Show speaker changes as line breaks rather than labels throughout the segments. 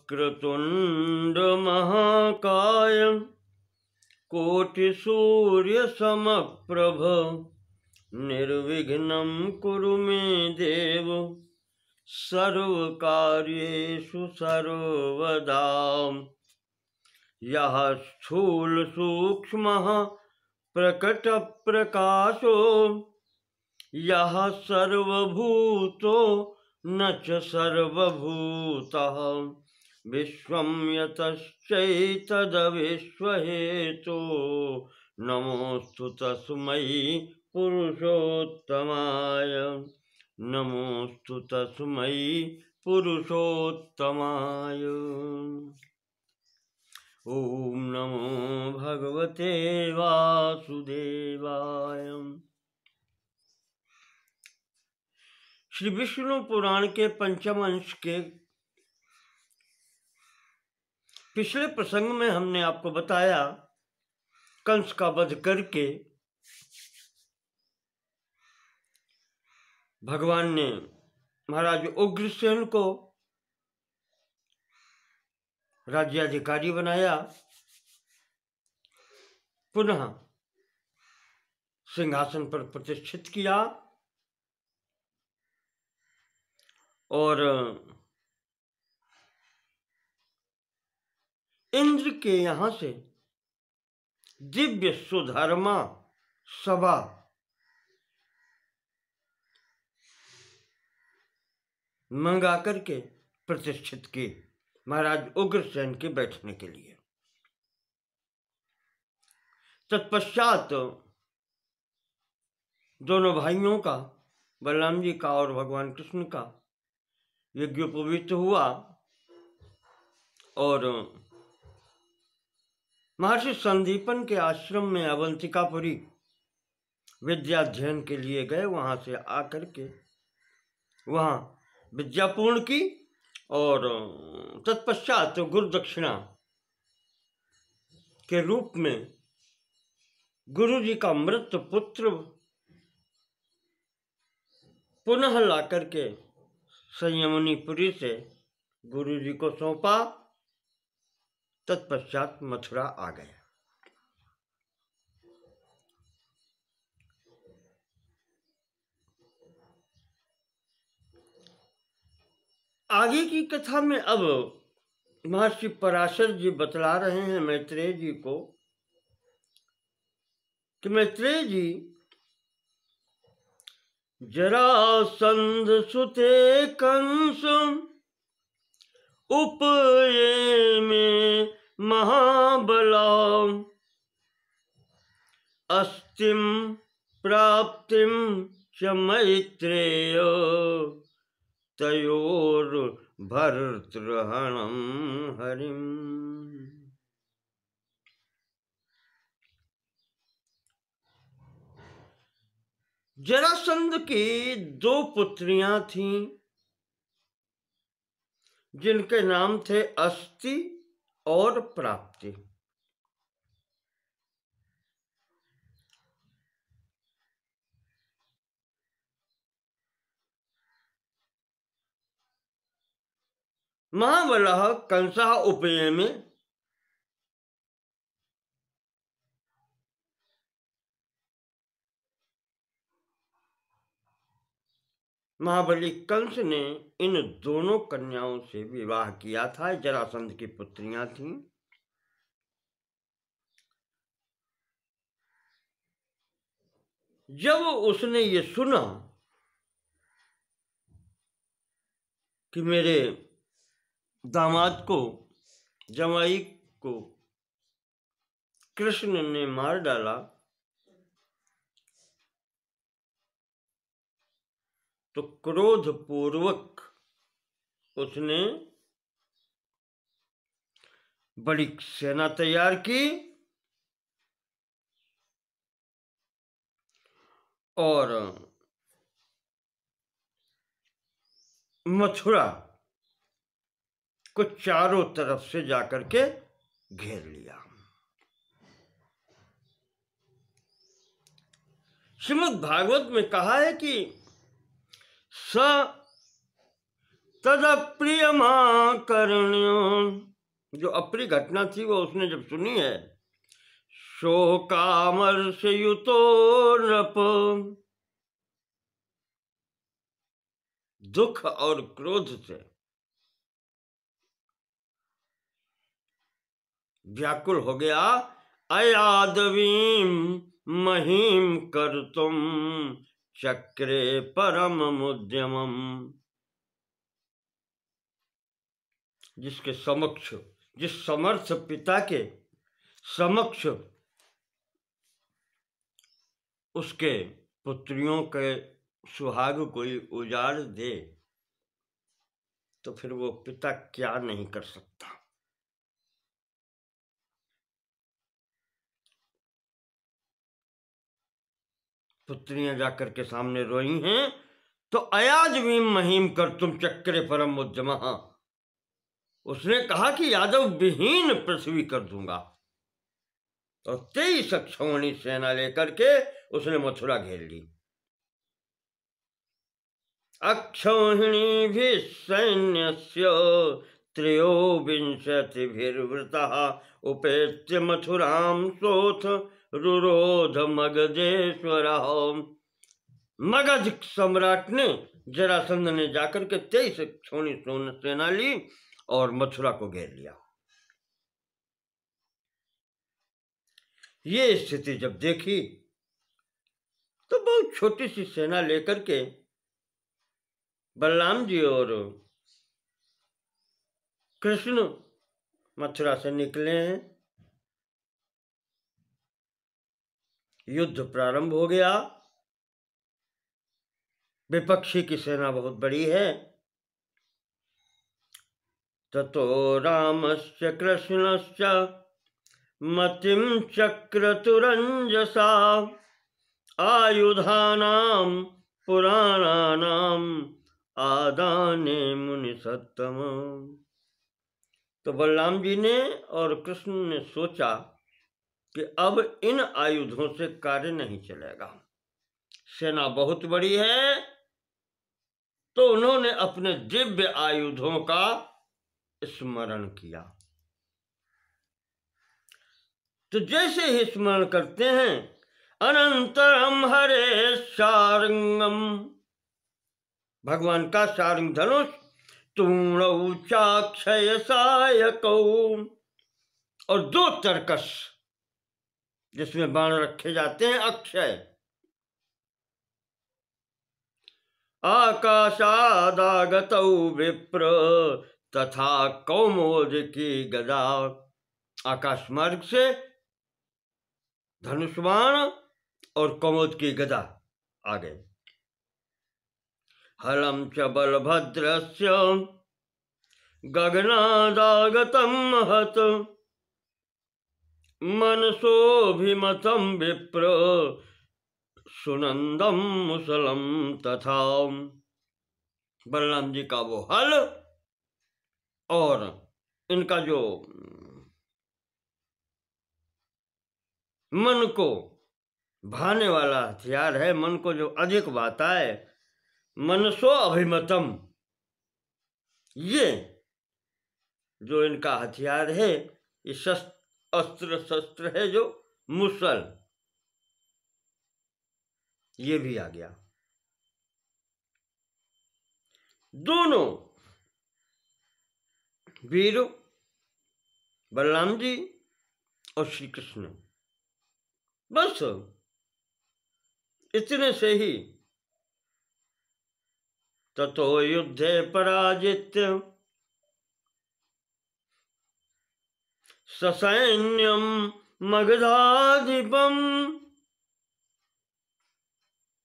वक्रतुंड महाकाय कोटिसूर्यसमप्रभ निर्विघ्नं कुरु मे देव सर्वकार्येषु सर्वदा। यः स्थूलसूक्ष्मः प्रकटप्रकाशो यः सर्वभूतो न च सर्वभूतः विश्वं यतश्चैतदविश्वहेतो नमोऽस्तु तस्मै पुरुषोत्तमाय नमोऽस्तु तस्मै पुरुषोत्तमाय। ओम नमो भगवते वासुदेवाय। श्री विष्णु पुराण के पंचम अंश के पिछले प्रसंग में हमने आपको बताया कंस का वध करके भगवान ने महाराज उग्रसेन को राज्याधिकारी बनाया, पुनः सिंहासन पर प्रतिष्ठित किया और इंद्र के यहां से दिव्य सुधर्मा सभा मंगा करके प्रतिष्ठित की महाराज उग्रसेन के बैठने के लिए। तत्पश्चात दोनों भाइयों का, बलराम जी का और भगवान कृष्ण का यज्ञोपवीत हुआ और महर्षि संदीपन के आश्रम में अवंतिकापुरी विद्याध्ययन के लिए गए। वहां से आकर के वहां विद्या पूर्ण की और तत्पश्चात गुरु दक्षिणा के रूप में गुरु जी का मृत पुत्र पुनः लाकर के संयमनीपुरी से गुरु जी को सौंपा। तत्पश्चात मथुरा आ गया। आगे की कथा में अब महर्षि पराशर जी बतला रहे हैं मैत्रेय जी को कि मैत्रेय जी जरासंध सुते कंस उपये में महाबला अस्तिम प्राप्तिम च मैत्रेय तयोर भर्तृहणम हरिम। जरासंध की दो पुत्रियां थीं जिनके नाम थे अस्ति और प्राप्ति। महाबलः कंसः उपये में महाबली कंस ने इन दोनों कन्याओं से विवाह किया था। जरासंध की पुत्रियां थीं। जब उसने ये सुना कि मेरे दामाद को, जमाई को कृष्ण ने मार डाला, तो क्रोध पूर्वक उसने बड़ी सेना तैयार की और मथुरा को चारों तरफ से जाकर के घेर लिया। श्रीमद् भागवत में कहा है कि स तद अप्रियमाकर्ण्यो, जो अप्रिय घटना थी वो उसने जब सुनी है, शोकामर्षयुतो नृप, दुख और क्रोध से व्याकुल हो गया। अयादवीं महीम कर्तुम चक्रे परम मुद्यमम, जिसके समक्ष, जिस समर्थ पिता के समक्ष उसके पुत्रियों के सुहाग कोई उजाड़ दे तो फिर वो पिता क्या नहीं कर सकता। पुत्रियां जाकर के सामने रोई हैं तो अयाजवीं महीम कर तुम चक्रे परम उद्यमः, उसने कहा कि यादव विहीन पृथ्वी कर दूंगा, और 23 अक्षौहिणी सेना लेकर के उसने मथुरा घेर ली। अक्षौहिणी भी सैन्यस्य त्रयोविंशतिभिर्वृतः उपेत्य मथुरां सोऽथ रुरोध मगधेश्वरः, मगध सम्राट ने, जरासंध ने जाकर के 23 अक्षौहिणी सेना ली और मथुरा को घेर लिया। ये स्थिति जब देखी तो बहुत छोटी सी सेना लेकर के बलराम जी और कृष्ण मथुरा से निकले हैं। युद्ध प्रारंभ हो गया। विपक्षी की सेना बहुत बड़ी है। ततो रामश्च कृष्णश्च मतिं चक्रतुरंजसा आयुधानां पुराणानां आदाने मुनि सत्तम। तो बलराम जी ने और कृष्ण ने सोचा कि अब इन आयुधों से कार्य नहीं चलेगा, सेना बहुत बड़ी है, तो उन्होंने अपने दिव्य आयुधों का स्मरण किया। तो जैसे ही स्मरण करते हैं, अनंतरम हरे शार्ंगम, भगवान का शार्ंग धनुष, तूणौ चाक्षय सायकौ, और 2 तरकस जिसमें बाण रखे जाते हैं, अक्षय, आकाशादागतौ विप्र तथा कौमोदकी गदा, आकाश मार्ग से धनुष बाण और कौमोद की गदा आ गए। हलम च बलभद्रस्य गगनादागतं महत् मनसोभिमतं विप्र सुनंदम मुसलम तथा। बलराम जी का वो हल और इनका जो मन को भाने वाला हथियार है, मन को जो अधिक भाता है, मनसो अभिमतम, ये जो इनका हथियार है, ये अस्त्र शस्त्र है जो मुसल, ये भी आ गया। दोनों वीर बलराम जी और श्री कृष्ण, बस इतने से ही ततो युद्धे पराजित्य ससैन्यम मगधाधिपम,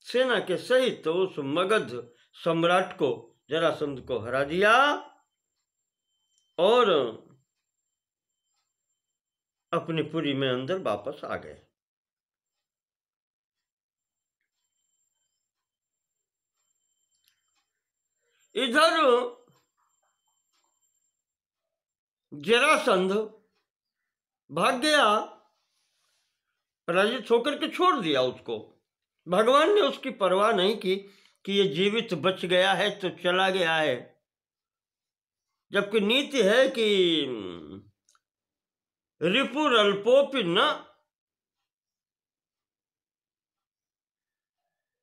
सेना के सहित तो उस मगध सम्राट को, जरासंध को हरा दिया और अपनी पुरी में अंदर वापस आ गए। इधर जरासंध भाग गया, पराजित होकर के छोड़ दिया उसको। भगवान ने उसकी परवाह नहीं की कि ये जीवित बच गया है तो चला गया है, जबकि नीति है कि रिपुरल्पोपि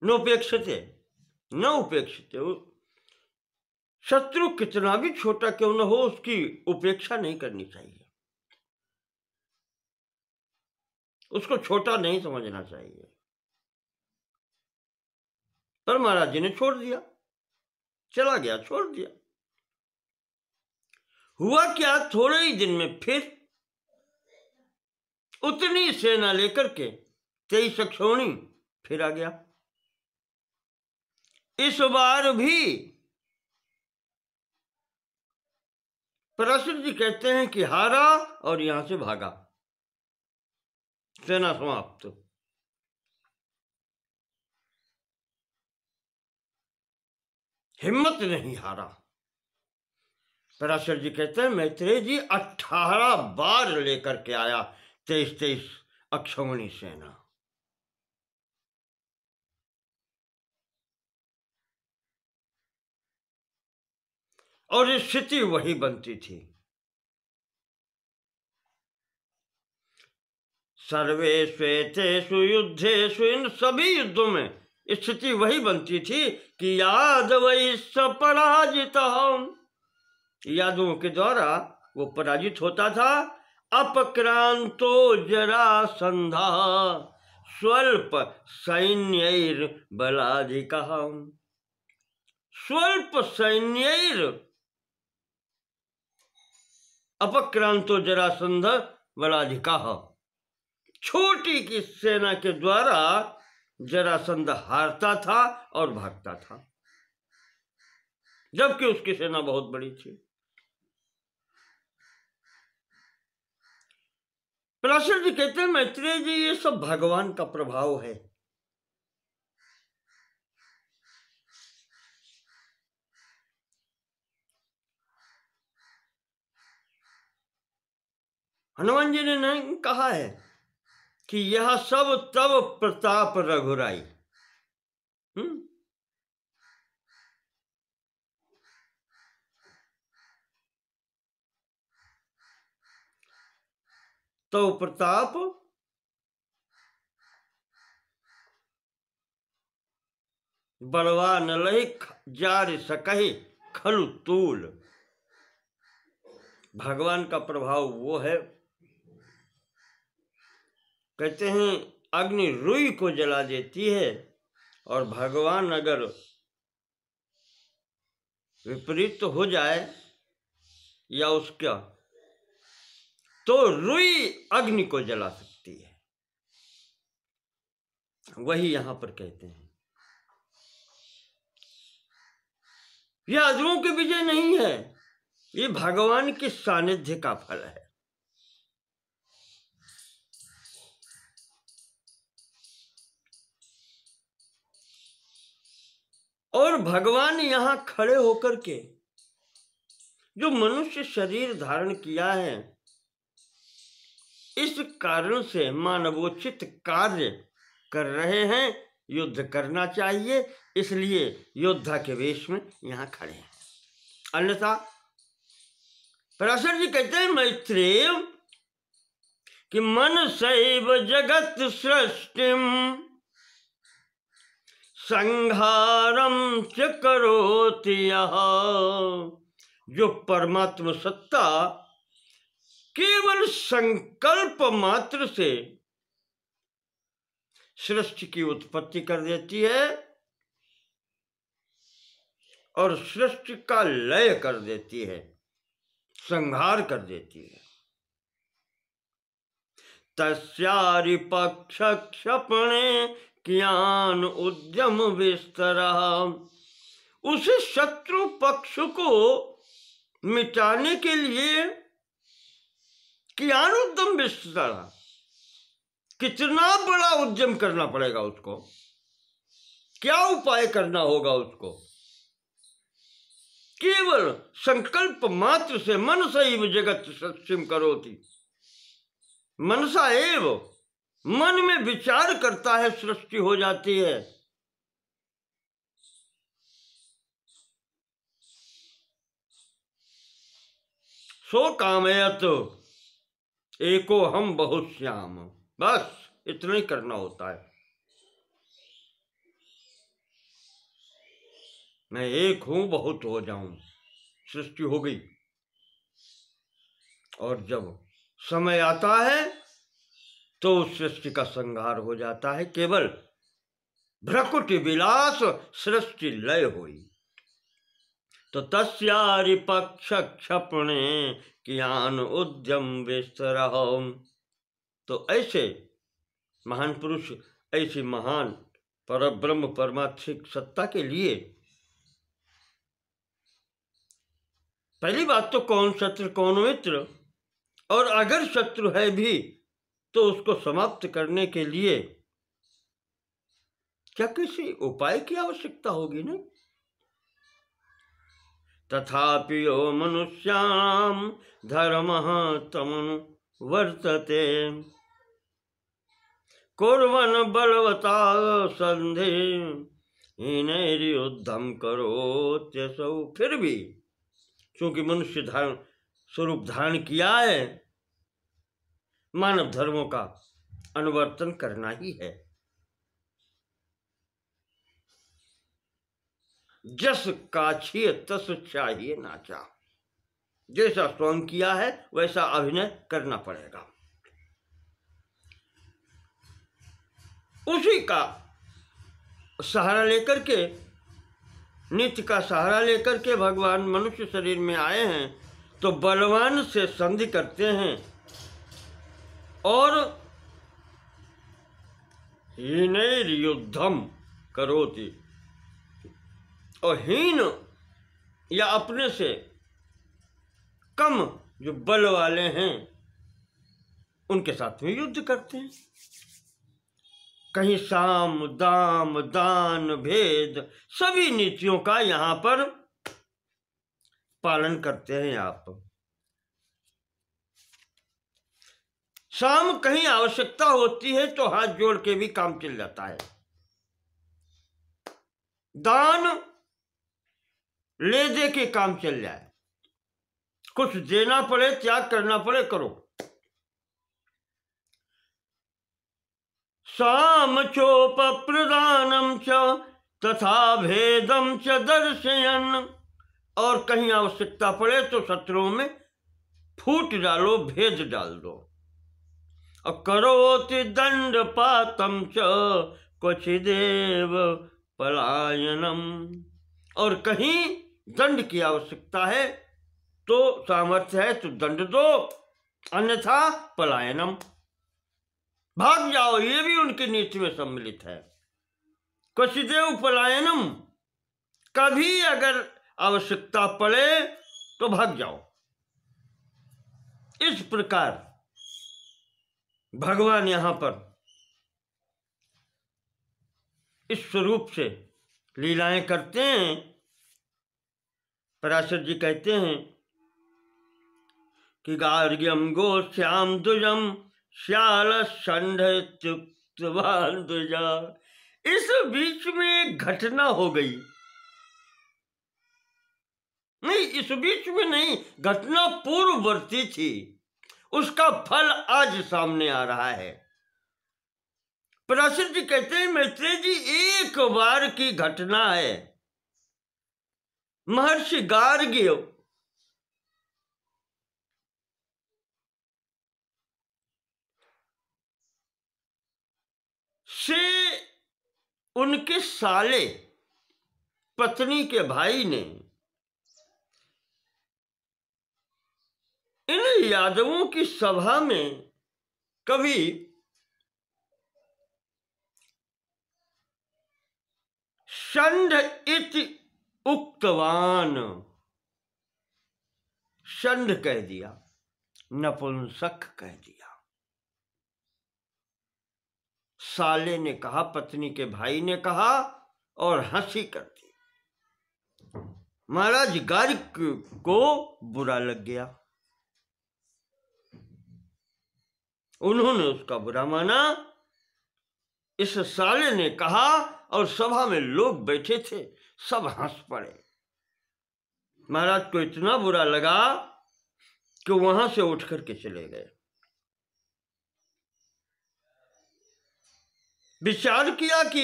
नोपेक्षते, न उपेक्षते। शत्रु कितना भी छोटा क्यों न हो, उसकी उपेक्षा नहीं करनी चाहिए, उसको छोटा नहीं समझना चाहिए। पर महाराज जी ने छोड़ दिया, चला गया, छोड़ दिया। हुआ क्या, थोड़े ही दिन में फिर उतनी सेना लेकर के 23 अक्षौणी फिर आ गया। इस बार भी पराशर जी कहते हैं कि हारा और यहां से भागा, सेना समाप्त। हिम्मत नहीं हारा। पराशर जी कहते हैं मैत्रेय जी 18 बार लेकर के आया 23 अक्षौणी सेना। और स्थिति वही बनती थी। सर्वे श्वेतेषु युद्धेषु, इन सभी युद्धों में स्थिति वही बनती थी कि यादवैश्च पराजितः, यादवों के द्वारा वो पराजित होता था। अपक्रांतो जरासंधः स्वल्प सैन्यैर्बलाधिकः, स्वल्प सैन्यैर अपक्रांतो जरासंध बलाधिकः, छोटी की सेना के द्वारा जरासंध हारता था और भागता था, जबकि उसकी सेना बहुत बड़ी थी। पराशर जी कहते हैं मैत्रेय जी ये सब भगवान का प्रभाव है। हनुमान जी ने नहीं कहा है कि यह सब तब प्रताप रघुराई। तो प्रताप बलवा न लही जार सकहि खलु तूल। भगवान का प्रभाव वो है, कहते हैं अग्नि रुई को जला देती है, और भगवान अगर विपरीत हो जाए या उसका, तो रुई अग्नि को जला सकती है। वही यहां पर कहते हैं। यह अधरों की विजय नहीं है, ये भगवान के सानिध्य का फल है। और भगवान यहां खड़े होकर के जो मनुष्य शरीर धारण किया है, इस कारण से मानवोचित कार्य कर रहे हैं। युद्ध करना चाहिए, इसलिए योद्धा के वेश में यहां खड़े हैं। अन्यथा पराशर जी कहते हैं मैत्रेय कि मन सैव जगत सृष्टिम संहारम च करोति यः। जो परमात्मा सत्ता केवल संकल्प मात्र से सृष्टि की उत्पत्ति कर देती है और सृष्टि का लय कर देती है, संहार कर देती है। तस्यारि पक्ष क्षपणे ज्ञान उद्यम विस्तरः। उस शत्रु पक्ष को मिटाने के लिए ज्ञान उद्यम विस्तरः, कितना बड़ा उद्यम करना पड़ेगा उसको, क्या उपाय करना होगा उसको। केवल संकल्प मात्र से मनसा एव जगत सृष्टिम करोति, मनसा एव, मन में विचार करता है सृष्टि हो जाती है। सो कामयत एको हम बहुश्याम। बस इतना ही करना होता है। मैं एक हूं बहुत हो जाऊं, सृष्टि हो गई। और जब समय आता है तो उस सृष्टि का संहार हो जाता है। केवल भ्रकुटि विलास सृष्टि लय हुई। तो तस्यारि पक्ष क्षपणे कियान उद्यम विस्तरह। तो ऐसे महान पुरुष, ऐसी महान परब्रह्म परमात्मिक सत्ता के लिए पहली बात तो कौन शत्रु कौन मित्र, और अगर शत्रु है भी तो उसको समाप्त करने के लिए क्या किसी उपाय की आवश्यकता होगी ना। तथापि यो मनुष्याणां धर्मः तमनुवर्तते कुर्वन् बलवता संधि हीनैर्युद्धं करोत्यसौ। फिर भी क्योंकि मनुष्य धारण स्वरूप धारण किया है, मानव धर्मों का अनुवर्तन करना ही है। जस काछिए तस चाहिए नाचा। जैसा स्वयं किया है वैसा अभिनय करना पड़ेगा। उसी का सहारा लेकर के, नित्य का सहारा लेकर के भगवान मनुष्य शरीर में आए हैं। तो बलवान से संधि करते हैं और हीनैर्युद्धम करोति, और हीन या अपने से कम जो बल वाले हैं उनके साथ में युद्ध करते हैं। कहीं साम दाम दान भेद सभी नीतियों का यहां पर पालन करते हैं आप। साम कहीं आवश्यकता होती है तो हाथ जोड़ के भी काम चल जाता है। दान ले दे के काम चल जाए, कुछ देना पड़े त्याग करना पड़े करो। साम चोप प्रदानम च तथा भेदम च दर्शयन, और कहीं आवश्यकता पड़े तो शत्रुओं में फूट डालो, भेद डाल दो। और करोति दंड पातम च क्वचिदेव पलायनम, और कहीं दंड की आवश्यकता है तो सामर्थ्य है तो दंड दो, अन्यथा पलायनम, भाग जाओ। ये भी उनकी नीति में सम्मिलित है। क्वचिदेव पलायनम, कभी अगर आवश्यकता पड़े तो भाग जाओ। इस प्रकार भगवान यहां पर इस स्वरूप से लीलाएं करते हैं। पराशर जी कहते हैं कि गार्ग्यम गोश्याम द्विजम श्याल षंड इत्युक्तवान द्विजा। इस बीच में एक घटना हो गई। नहीं, इस बीच में नहीं, घटना पूर्ववर्ती थी, उसका फल आज सामने आ रहा है। पराशर जी कहते हैं मैत्रेय जी एक बार की घटना है। महर्षि गार्ग्य से उनके साले पत्नी के भाई ने इन यादवों की सभा में कभी षंड इति उक्तवान, षंड कह दिया, नपुंसक कह दिया। साले ने कहा, पत्नी के भाई ने कहा, और हंसी कर दी। महाराज गार्ग को बुरा लग गया, उन्होंने उसका बुरा माना। इस साले ने कहा और सभा में लोग बैठे थे, सब हंस पड़े। महाराज को इतना बुरा लगा कि वहां से उठ करके चले गए। विचार किया कि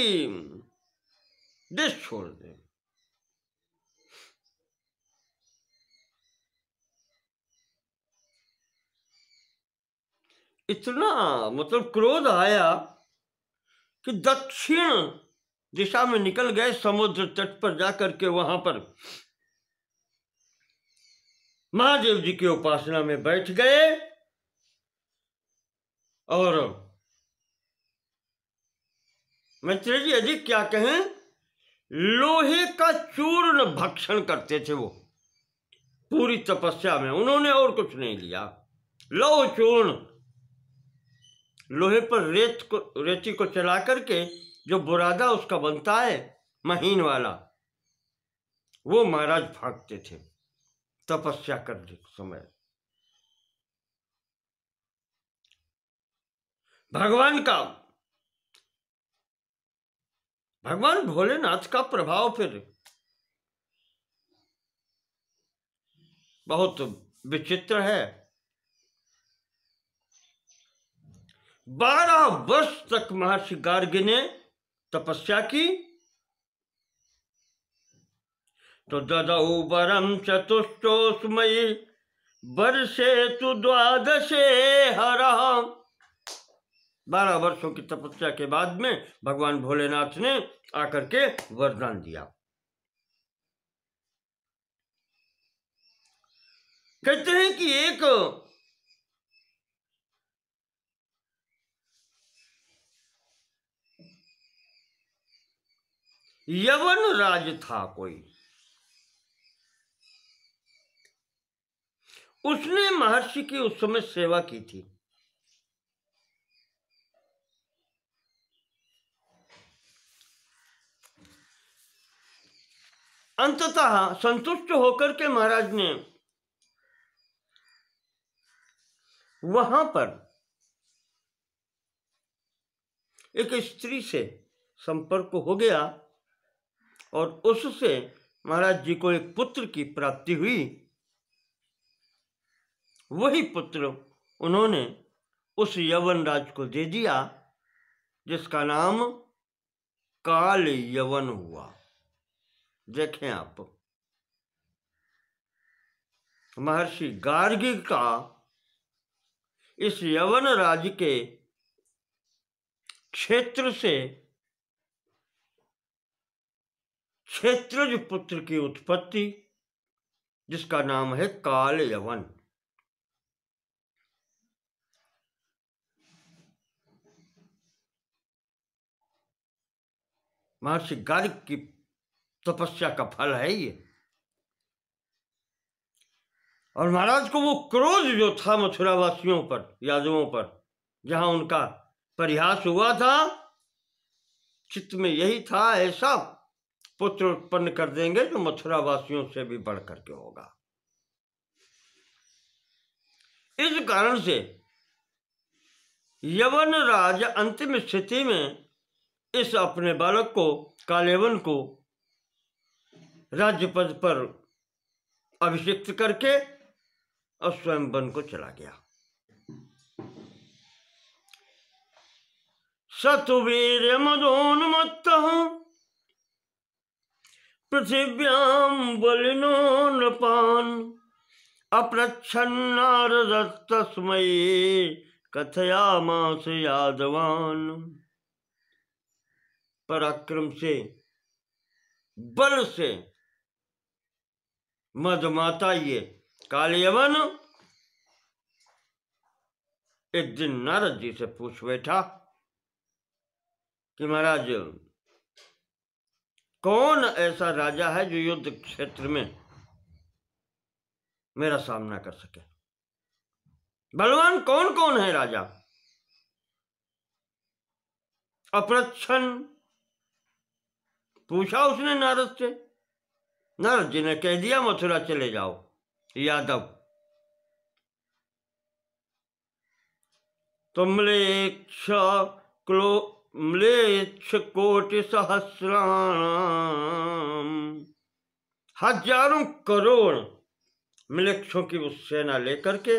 देश छोड़ दे। इतना मतलब क्रोध आया कि दक्षिण दिशा में निकल गए, समुद्र तट पर जाकर के वहां पर महादेव जी की उपासना में बैठ गए और मैत्रेय जी अधिक क्या कहें, लोहे का चूर्ण भक्षण करते थे वो पूरी तपस्या में। उन्होंने और कुछ नहीं लिया, लौह चूर्ण, लोहे पर रेती को चला करके जो बुरादा उसका बनता है महीन वाला, वो महाराज फाँकते थे तपस्या करते समय। भगवान भोलेनाथ का प्रभाव फिर बहुत विचित्र है। 12 वर्ष तक महर्षि गार्गी ने तपस्या की। तो ददौ वरम चतुष्टोस्मयि वर्षे तु द्वादशे हरः। 12 वर्षों की तपस्या के बाद में भगवान भोलेनाथ ने आकर के वरदान दिया। कहते हैं कि एक यवन राज था कोई, उसने महर्षि की उस समय सेवा की थी। अंततः संतुष्ट होकर के महाराज ने वहां पर एक स्त्री से संपर्क हो गया और उससे महाराज जी को एक पुत्र की प्राप्ति हुई। वही पुत्र उन्होंने उस यवन राज को दे दिया जिसका नाम काल यवन हुआ। देखें आप, महर्षि गार्गी का इस यवन राज के क्षेत्र से क्षेत्रज पुत्र की उत्पत्ति, जिसका नाम है काल यवन। महर्षि गार्गी की तपस्या का फल है ये। और महाराज को वो क्रोध जो था मथुरा वासियों पर, यादवों पर, जहां उनका परिहास हुआ था, चित्त में यही था ऐसा पुत्र उत्पन्न कर देंगे जो मथुरा वासियों से भी बढ़ करके होगा। इस कारण से यवन राज अंतिम स्थिति में इस अपने बालक को, कालयवन को, राज्य पद पर अभिषिक्त करके और स्वयं वन को चला गया। सतुवीर्य मदोन्मत्तः पृथिव्यां बलिनो नृपान् अपृच्छन्नारद तस्मै कथयामास यादवान्। पराक्रम से, बल से मदमाता ये कालयवन एक दिन नारद जी से पूछ बैठा कि महाराज, कौन ऐसा राजा है जो युद्ध क्षेत्र में मेरा सामना कर सके? बलवान कौन कौन है राजा? अपरच्छन पूछा उसने नारद से। नारद जी ने कह दिया मथुरा चले जाओ यादव। तो म्लेच्छ कोटि सहस्राणाम, हजारों करोड़ मिलेच्छों की उस सेना लेकर के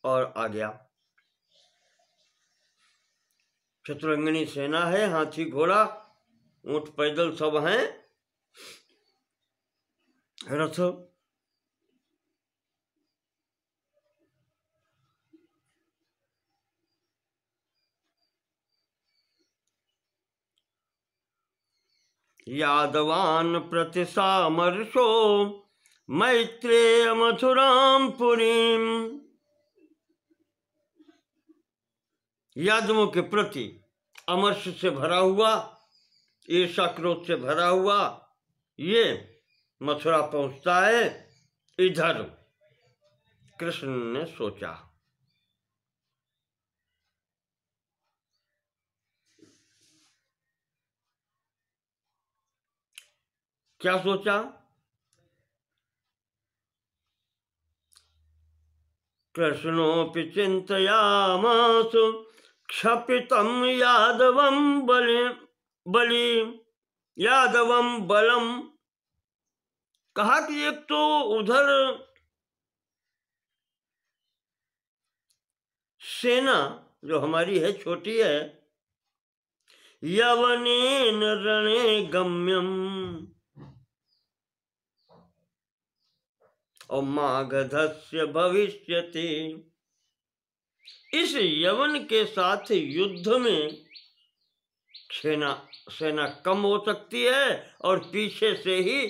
और आ गया। चतुरंगिनी सेना है, हाथी घोड़ा ऊंट पैदल सब हैं, रथ। यादवान प्रतिसामर्शो मैत्रेय मथुराम पुरीम। यादवों के प्रति अमर्ष से भरा हुआ, ईर्षा क्रोध से भरा हुआ ये मथुरा पहुंचता है। इधर कृष्ण ने सोचा, क्या सोचा? कृष्णोऽपि चिन्तयामास क्षपितं यादवं यादवं बलम। कहा कि एक तो उधर सेना जो हमारी है छोटी है, यवनेन रणे गम्यम, और मागधस्य भविष्यति। इस यवन के साथ युद्ध में सेना कम हो सकती है और पीछे से ही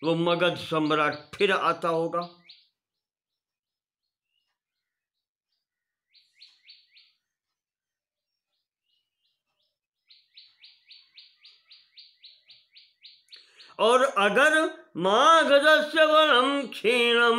वो मगध सम्राट फिर आता होगा। और अगर मागधस्य बलम क्षीणम,